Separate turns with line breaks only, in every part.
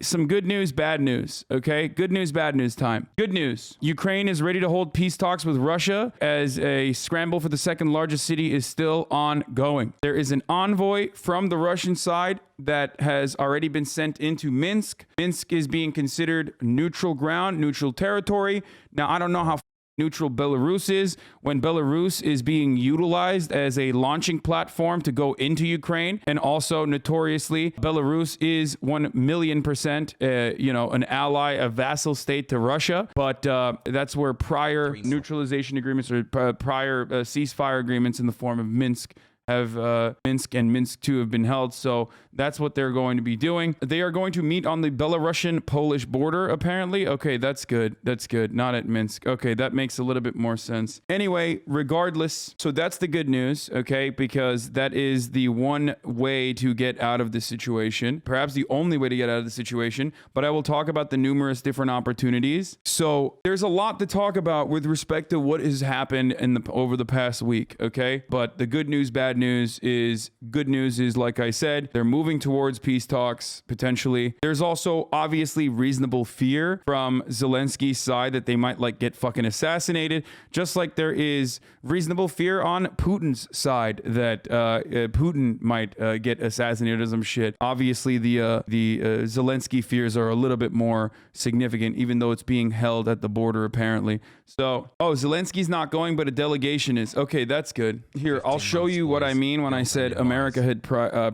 some good news, bad news. Okay, good news, bad news time. Good news: Ukraine is ready to hold peace talks with Russia as a scramble for the second largest city is still ongoing. There is an envoy from the Russian side that has already been sent into Minsk. Minsk is being considered neutral ground, neutral territory. Now, I don't know how neutral Belarus is when Belarus is being utilized as a launching platform to go into Ukraine. And also notoriously, Belarus is 1,000,000%, an ally, a vassal state to Russia. But that's where prior neutralization agreements or prior ceasefire agreements in the form of Minsk Minsk and Minsk 2 have been held. So that's what they're going to be doing. They are going to meet on the Belarusian-Polish border, apparently. Okay, that's good. That's good. Not at Minsk. Okay, that makes a little bit more sense. Anyway, regardless, so that's the good news, okay, because that is the one way to get out of the situation, perhaps the only way to get out of the situation, but I will talk about the numerous different opportunities. So there's a lot to talk about with respect to what has happened over the past week, okay? But the good news, bad news is, like I said, they're moving towards peace talks, potentially. There's also obviously reasonable fear from Zelensky's side that they might get fucking assassinated, just like there is reasonable fear on Putin's side that Putin might get assassinated or some shit. Obviously, the Zelensky fears are a little bit more significant, even though it's being held at the border, apparently. So, Zelensky's not going, but a delegation is. Okay, that's good. Here, I'll show you what I mean when I said America had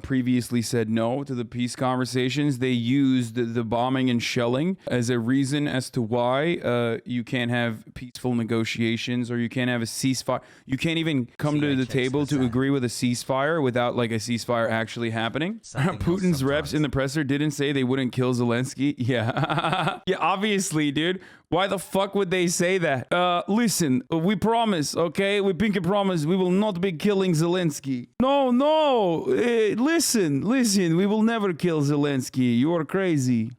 previously said no to the peace conversations. They used the bombing and shelling as a reason as to why you can't have peaceful negotiations, or you can't have a ceasefire. You can't even come to the table to agree with a ceasefire without a ceasefire actually happening. Putin's reps in the presser didn't say they wouldn't kill Zelensky. Yeah. Yeah, obviously, dude. Why the fuck would they say that? Listen, we promise, okay? We pinky promise we will not be killing Zelensky. No. Listen, we will never kill Zelensky. You are crazy.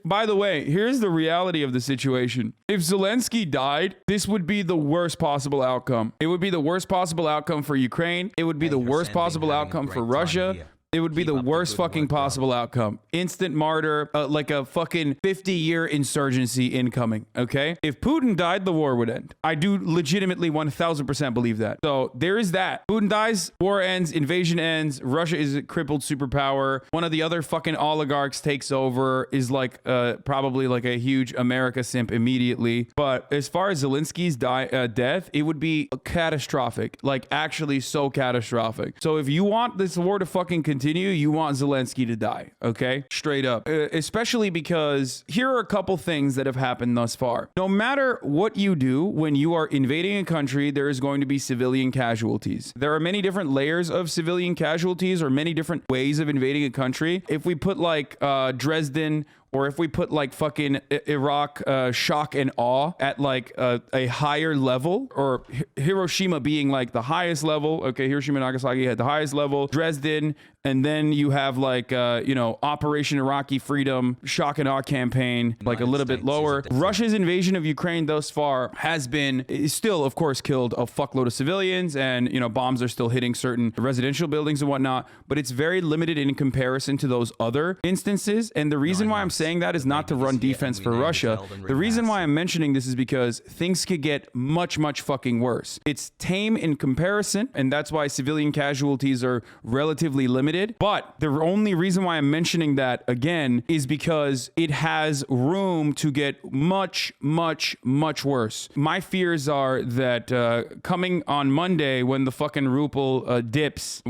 By the way, here's the reality of the situation. If Zelensky died, this would be the worst possible outcome. It would be the worst possible outcome for Ukraine. It would be the worst possible outcome for Russia. It would be the worst fucking possible outcome. Instant martyr, like a fucking 50-year insurgency incoming, okay? If Putin died, the war would end. I do legitimately 1000% believe that. So there is that. Putin dies, war ends, invasion ends, Russia is a crippled superpower. One of the other fucking oligarchs takes over, is probably a huge America simp immediately. But as far as Zelensky's death, it would be catastrophic. Actually so catastrophic. So if you want this war to fucking continue, you want Zelensky to die, okay? Straight up. Especially because here are a couple things that have happened thus far. No matter what you do when you are invading a country, there is going to be civilian casualties. There are many different layers of civilian casualties, or many different ways of invading a country. If we put Dresden, or if we put fucking Iraq, shock and awe at a higher level, or Hiroshima being the highest level. Okay, Hiroshima and Nagasaki had the highest level. Dresden, and then you have Operation Iraqi Freedom, shock and awe campaign, a little bit lower. Russia's invasion of Ukraine thus far is still, of course, killed a fuckload of civilians, and bombs are still hitting certain residential buildings and whatnot. But it's very limited in comparison to those other instances. And the reason why I'm saying that is not to run defense for Russia. The reason why I'm mentioning this is because things could get much, much fucking worse. It's tame in comparison, and that's why civilian casualties are relatively limited. But the only reason why I'm mentioning that again is because it has room to get much, much, much worse. My fears are that coming on Monday, when the fucking ruble dips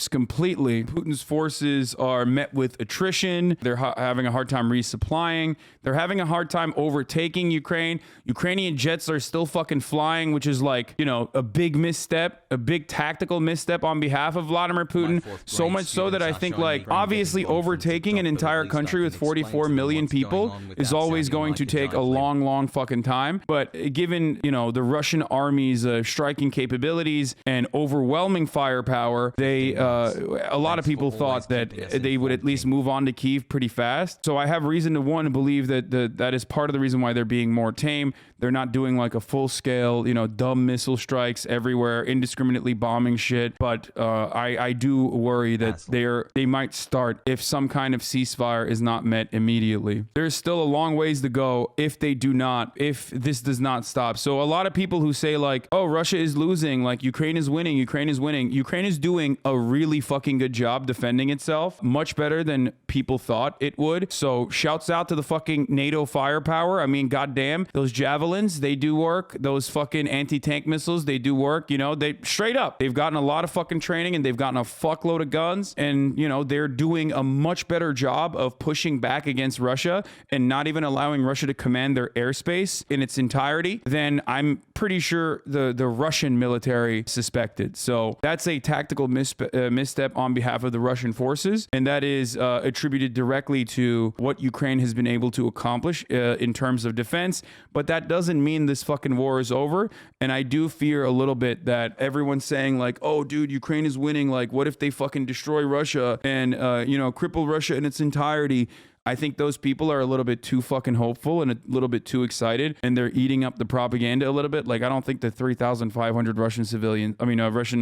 completely, Putin's forces are met with attrition. They're having a hard time resupplying. They're having a hard time overtaking Ukraine. Ukrainian jets are still fucking flying, which is a big misstep, a big tactical misstep on behalf of Vladimir Putin. So much so that I think obviously overtaking an entire country with 44 million people is always going to take a long fucking time. But given, the Russian army's striking capabilities and overwhelming firepower, a lot of people thought that they would at least move on to Kiev pretty fast. So So I have reason to one believe that that is part of the reason why they're being more tame. They're not doing like a full scale, dumb missile strikes everywhere, indiscriminately bombing shit. But I do worry that they might start if some kind of ceasefire is not met immediately. There's still a long ways to go if this does not stop. So a lot of people who say like, oh, Russia is losing, like Ukraine is winning. Ukraine is doing a really fucking good job defending itself, much better than people thought it would. So shouts out to the fucking NATO firepower. I mean, goddamn, those javelins, they do work. Those fucking anti-tank missiles, they do work. They straight up, they've gotten a lot of fucking training and they've gotten a fuckload of guns, and they're doing a much better job of pushing back against Russia and not even allowing Russia to command their airspace in its entirety than I'm pretty sure the Russian military suspected. So that's a tactical misstep on behalf of the Russian forces, and that is attributed directly to what Ukraine has been able to accomplish in terms of defense. But that doesn't mean this fucking war is over. And I do fear a little bit that everyone's saying like, oh, dude, Ukraine is winning. Like, what if they fucking destroy Russia and, cripple Russia in its entirety? I think those people are a little bit too fucking hopeful and a little bit too excited, and they're eating up the propaganda a little bit. Like, I don't think the 3,500 Russian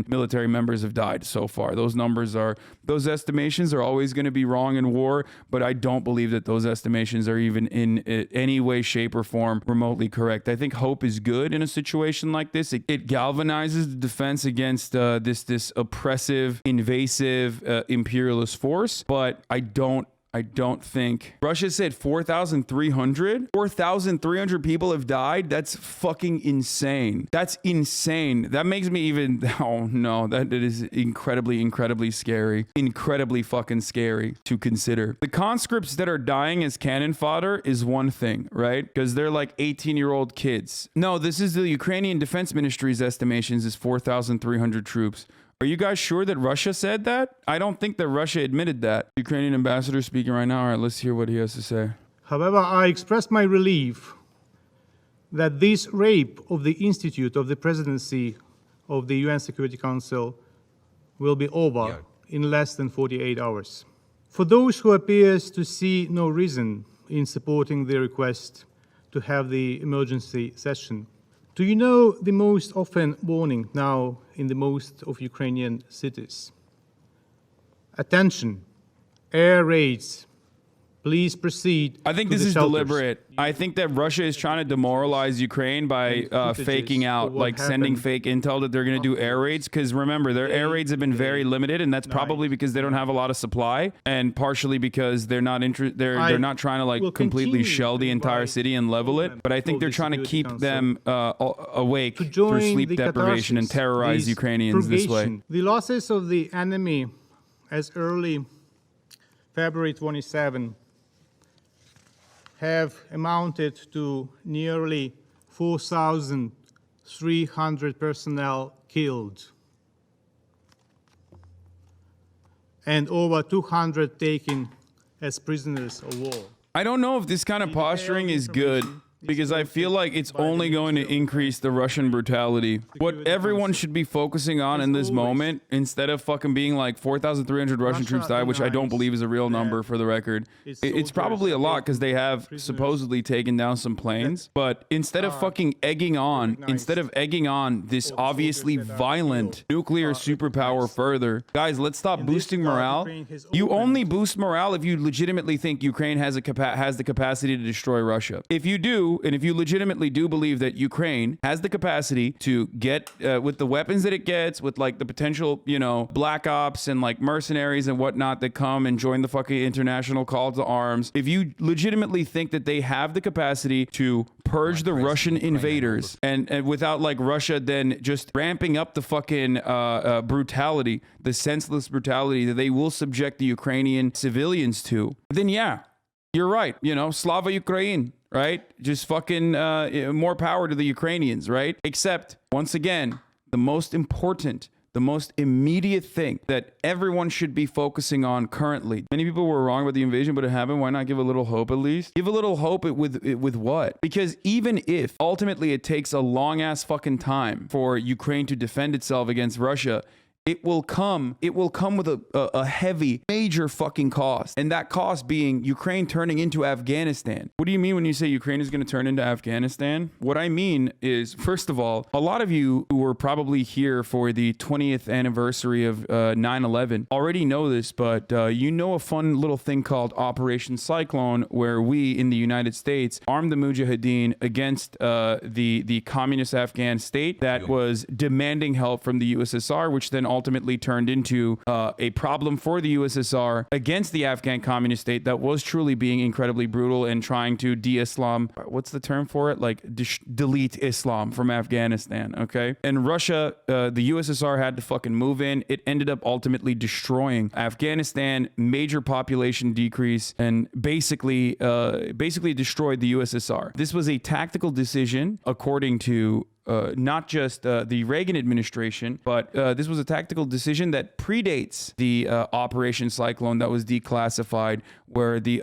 military members have died so far. Those estimations are always going to be wrong in war, but I don't believe that those estimations are even in any way, shape, or form remotely correct. I think hope is good in a situation like this. It galvanizes the defense against this oppressive, invasive, imperialist force, but I don't think Russia said 4,300. 4,300 people have died. That's fucking insane. That's insane. That makes me even, oh no, that is incredibly, incredibly scary. Incredibly fucking scary to consider. The conscripts that are dying as cannon fodder is one thing, right? Because they're like 18-year-old kids. No, this is the Ukrainian Defense Ministry's estimations is 4,300 troops. Are you guys sure that Russia said that? I don't think that Russia admitted that. Ukrainian ambassador speaking right now. All right, let's hear what he has to say.
However, I express my relief that this rape of the Institute of the Presidency of the UN Security Council will be over in less than 48 hours. For those who appears to see no reason in supporting the request to have the emergency session, do you know the most often warning now in the most of Ukrainian cities? Attention, air raids. Please proceed.
I think this is deliberate. I think that Russia is trying to demoralize Ukraine by faking out, like sending fake intel that they're going to do air raids. Because remember, their air raids have been very limited, and that's probably because they don't have a lot of supply, and partially because they're not they're not trying to like completely shell the entire city and level it. But I think they're trying to keep them awake through sleep deprivation and terrorize Ukrainians this way.
The losses of the enemy as early February 27 have amounted to nearly 4,300 personnel killed and over 200 taken as prisoners of war.
I don't know if this kind of posturing is good, because I feel like it's only going to increase the Russian brutality. What everyone should be focusing on in this moment, instead of fucking being like 4,300 Russian troops died, which I don't believe is a real number for the record. It's probably a lot because they have supposedly taken down some planes. But instead of fucking egging on this obviously violent nuclear superpower further, guys, let's stop boosting morale. You only boost morale if you legitimately think Ukraine has the capacity to destroy Russia. If you do, and if you legitimately do believe that Ukraine has the capacity to get with the weapons that it gets, with like the potential, black ops and like mercenaries and whatnot that come and join the fucking international call to arms, if you legitimately think that they have the capacity to purge the Russian invaders and without like Russia then just ramping up the fucking brutality, the senseless brutality that they will subject the Ukrainian civilians to, then yeah, you're right. Slava Ukraine. Right? Just fucking more power to the Ukrainians, right? Except, once again, the most important, the most immediate thing that everyone should be focusing on currently. Many people were wrong about the invasion, but it happened. Why not give a little hope at least? Give a little hope with what? Because even if ultimately it takes a long ass fucking time for Ukraine to defend itself against Russia, it will come with a heavy, major fucking cost. And that cost being Ukraine turning into Afghanistan. What do you mean when you say Ukraine is going to turn into Afghanistan? What I mean is, first of all, a lot of you who were probably here for the 20th anniversary of 9/11 already know this, but you know a fun little thing called Operation Cyclone, where we in the United States armed the Mujahideen against the communist Afghan state that was demanding help from the USSR, which then ultimately turned into a problem for the USSR against the Afghan communist state that was truly being incredibly brutal and trying to de-Islam. What's the term for it? Like delete Islam from Afghanistan, okay? And Russia, the USSR had to fucking move in. It ended up ultimately destroying Afghanistan, major population decrease, and basically destroyed the USSR. This was a tactical decision, according to not just the Reagan administration, but this was a tactical decision that predates the Operation Cyclone that was declassified, where the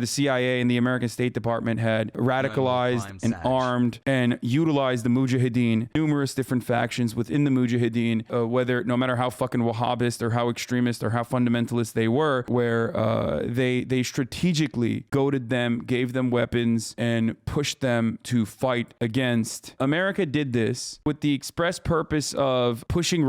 CIA and the American State Department had radicalized and armed and utilized the Mujahideen, numerous different factions within the Mujahideen, no matter how fucking Wahhabist or how extremist or how fundamentalist they were, where they strategically goaded them, gave them weapons, and pushed them to fight against America did this with the express purpose of pushing the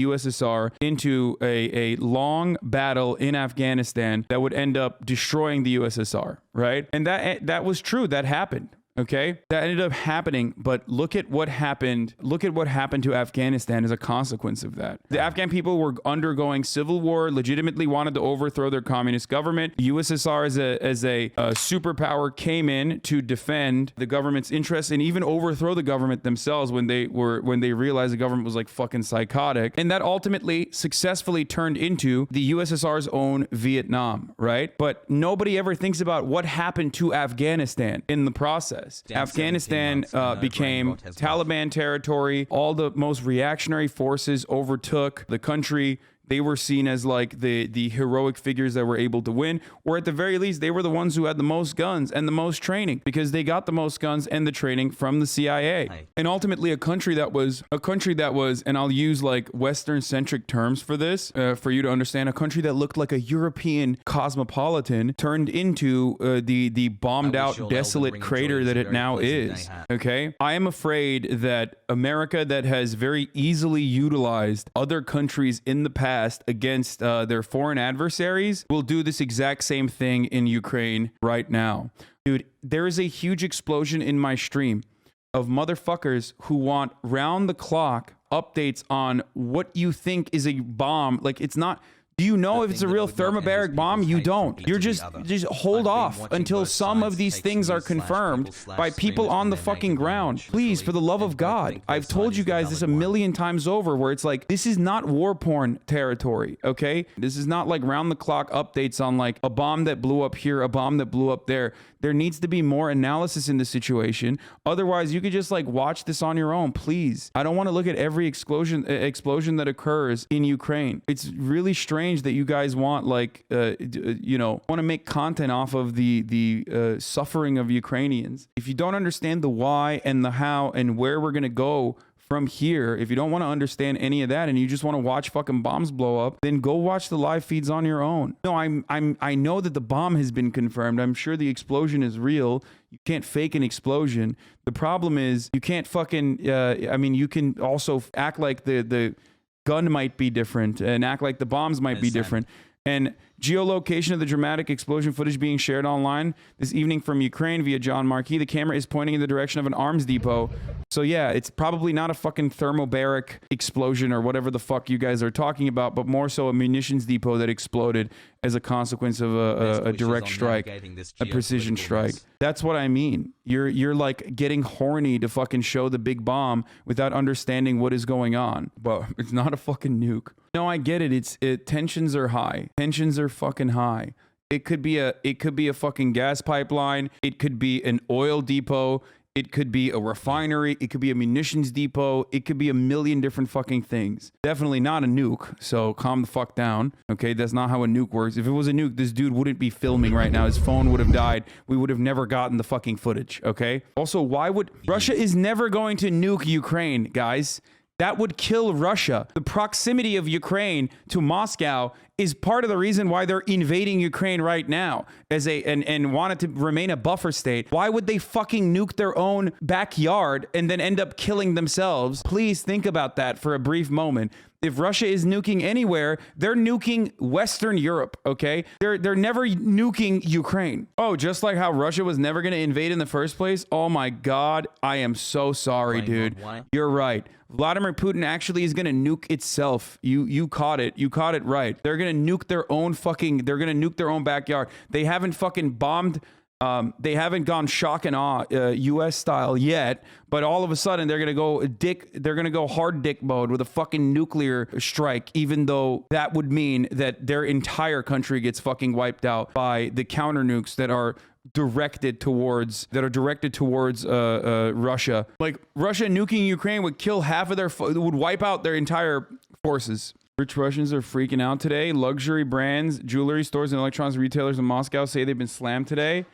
USSR into a long battle in Afghanistan that would end up destroying the USSR, right? And that was true. That happened. Okay, that ended up happening, but look at what happened. Look at what happened to Afghanistan as a consequence of that. The Afghan people were undergoing civil war, legitimately wanted to overthrow their communist government. The USSR as a superpower came in to defend the government's interests and even overthrow the government themselves when they realized the government was like fucking psychotic. And that ultimately successfully turned into the USSR's own Vietnam, right? But nobody ever thinks about what happened to Afghanistan in the process. Afghanistan became Taliban territory. All the most reactionary forces overtook the country. They were seen as like the heroic figures that were able to win, or at the very least, they were the ones who had the most guns and the most training, because they got the most guns and the training from the CIA. And ultimately, a country that was, and I'll use like Western-centric terms for this, for you to understand, a country that looked like a European cosmopolitan turned into the bombed-out, desolate crater that it now is. Okay, I am afraid that America, that has very easily utilized other countries in the past against their foreign adversaries, will do this exact same thing in Ukraine right now. Dude, there is a huge explosion in my stream of motherfuckers who want round-the-clock updates on what you think is a bomb. Like, it's not... Do you know if it's a real thermobaric bomb? You don't. You're just hold off until some of these things are confirmed by people on the fucking ground. Please, for the love of God. I've told you guys this a million times over, where it's like, this is not war porn territory, okay? This is not like round the clock updates on like a bomb that blew up here, a bomb that blew up there. There needs to be more analysis in the situation. Otherwise, you could just like watch this on your own, please. I don't want to look at every explosion that occurs in Ukraine. It's really strange that you guys want like want to make content off of the suffering of Ukrainians. If you don't understand the why and the how and where we're gonna go from here, if you don't want to understand any of that and you just want to watch fucking bombs blow up, then go watch the live feeds on your own. No, I know that the bomb has been confirmed. I'm sure the explosion is real. You can't fake an explosion. The problem is you can't fucking you can also act like the gun might be different and act like the bombs might be different. And geolocation of the dramatic explosion footage being shared online this evening from Ukraine via John Marquis. The camera is pointing in the direction of an arms depot. So yeah, it's probably not a fucking thermobaric explosion or whatever the fuck you guys are talking about, but more so a munitions depot that exploded as a consequence of a direct strike, a precision strike. That's what I mean. You're like getting horny to fucking show the big bomb without understanding what is going on. But it's not a fucking nuke. No, I get it. Tensions are high. Tensions are fucking high. It could be a fucking gas pipeline. It could be an oil depot. It could be a refinery. It could be a munitions depot. It could be a million different fucking things. Definitely not a nuke. So calm the fuck down. Okay, that's not how a nuke works. If it was a nuke, this dude wouldn't be filming right now. His phone would have died. We would have never gotten the fucking footage. Okay. Also, why would Russia is never going to nuke Ukraine, guys? That would kill Russia. The proximity of Ukraine to Moscow is part of the reason why they're invading Ukraine right now and wanted to remain a buffer state. Why would they fucking nuke their own backyard and then end up killing themselves? Please think about that for a brief moment. If Russia is nuking anywhere, they're nuking Western Europe, okay? They're never nuking Ukraine. Oh, just like how Russia was never going to invade in the first place? Oh my God, I am so sorry, dude. You're right. Vladimir Putin actually is going to nuke itself. You caught it. You caught it right. They're going to nuke their own they're going to nuke their own backyard. They haven't fucking bombed. They haven't gone shock and awe U.S. style yet, but all of a sudden they're gonna go hard dick mode with a fucking nuclear strike, even though that would mean that their entire country gets fucking wiped out by the counter nukes that are directed towards Russia. Like Russia nuking Ukraine would kill half of would wipe out their entire forces. Rich Russians are freaking out today. Luxury brands, jewelry stores, and electronics retailers in Moscow say they've been slammed today.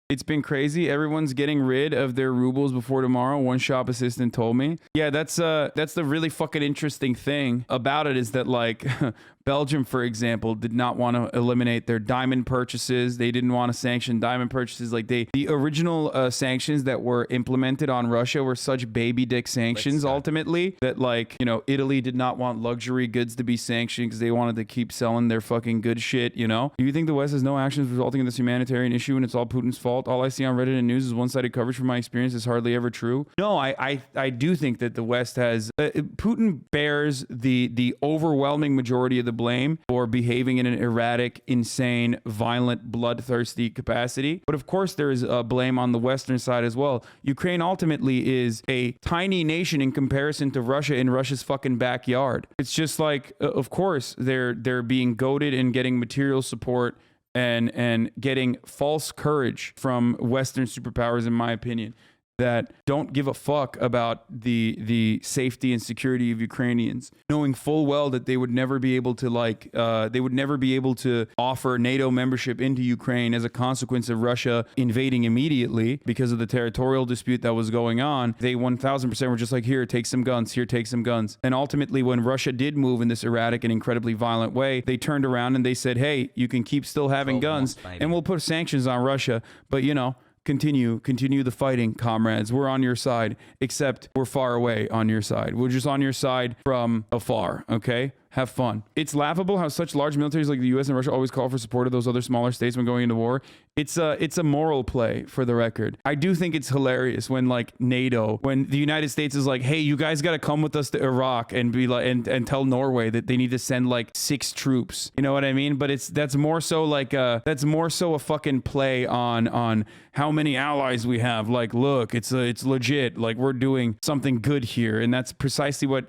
It's been crazy. Everyone's getting rid of their rubles before tomorrow. One shop assistant told me. Yeah, that's the really fucking interesting thing about it is that like Belgium, for example, did not want to eliminate their diamond purchases. They didn't want to sanction diamond purchases. Like the original sanctions that were implemented on Russia were such baby dick sanctions ultimately that like, you know, Italy did not want luxury goods to be sanctioned because they wanted to keep selling their fucking good shit, you know? Do you think the West has no actions resulting in this humanitarian issue and it's all Putin's fault? All I see on Reddit and news is one-sided coverage. From my experience is hardly ever true. No, I do think that the West has Putin bears the overwhelming majority of the blame for behaving in an erratic, insane, violent, bloodthirsty capacity. But of course, there is blame on the Western side as well. Ukraine ultimately is a tiny nation in comparison to Russia in Russia's fucking backyard. It's just like, of course, they're being goaded and getting material support and getting false courage from Western superpowers, in my opinion, that don't give a fuck about the safety and security of Ukrainians, knowing full well that they would never be able to offer NATO membership into Ukraine as a consequence of Russia invading immediately because of the territorial dispute that was going on. They 1000% were just like, here, take some guns, here, take some guns. And ultimately, when Russia did move in this erratic and incredibly violent way, they turned around and they said, hey, you can keep still having guns and we'll put sanctions on Russia. But, you know, continue the fighting, comrades. We're on your side, except we're far away on your side. We're just on your side from afar, okay? Have fun. It's laughable how such large militaries like the US and Russia always call for support of those other smaller states when going into war. It's a moral play, for the record. I do think it's hilarious when like NATO, when the United States is like, hey, you guys got to come with us to Iraq and be like, and tell Norway that they need to send like 6 troops. You know what I mean? But that's more so a fucking play on how many allies we have. Like, look, it's legit. Like, we're doing something good here, and that's precisely what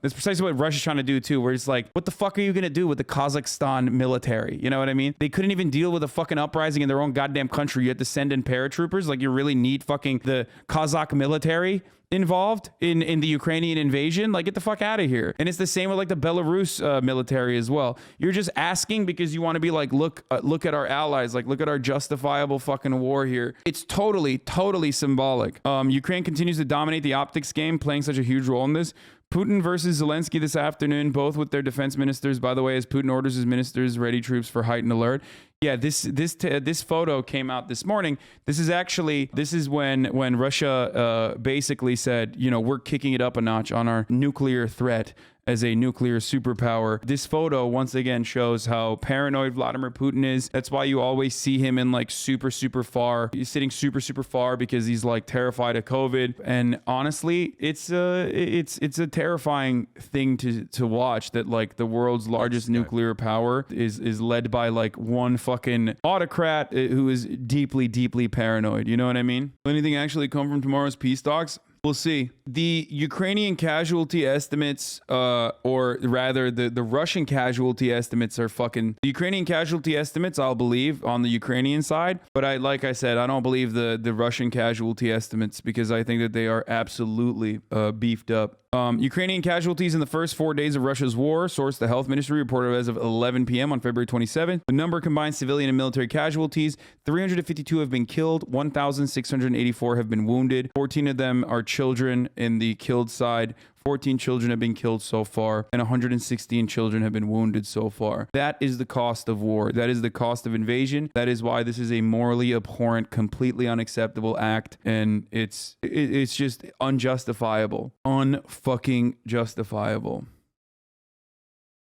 Russia's trying to do too. Where it's like, what the fuck are you gonna do with the Kazakhstan military? You know what I mean? They couldn't even deal with a fucking uprising in their own goddamn country. You had to send in paratroopers. Like, you really need fucking the Kazakh military involved in the Ukrainian invasion? Like, get the fuck out of here. And it's the same with like the Belarus military as well. You're just asking because you want to be like, look at our allies, like look at our justifiable fucking war here. It's totally symbolic. Ukraine continues to dominate the optics game, playing such a huge role in this. Putin versus Zelensky this afternoon, both with their defense ministers, by the way, as Putin orders his ministers ready troops for heightened alert. Yeah, this photo came out this morning. This is when Russia basically said, you know, we're kicking it up a notch on our nuclear threat as a nuclear superpower. This photo once again shows how paranoid Vladimir Putin is. That's why you always see him in like super far. He's sitting super far because he's like terrified of COVID. And honestly, it's a terrifying thing to watch, that like the world's largest nuclear power is led by like one fucking autocrat who is deeply paranoid. You know what I mean? Will anything actually come from tomorrow's peace talks? We'll see. The Ukrainian casualty estimates, or rather the Russian casualty estimates are fucking... The Ukrainian casualty estimates, I'll believe, on the Ukrainian side. But like I said, I don't believe the Russian casualty estimates, because I think that they are absolutely beefed up. Ukrainian casualties in the first 4 days of Russia's war, source the health ministry, reported as of 11 p.m. on February 27th. The number combined civilian and military casualties: 352 have been killed, 1,684 have been wounded, 14 of them are children in the killed side. 14 children have been killed so far, and 116 children have been wounded so far. That is the cost of war. That is the cost of invasion. That is why this is a morally abhorrent, completely unacceptable act, and it's just unjustifiable. Unfucking justifiable.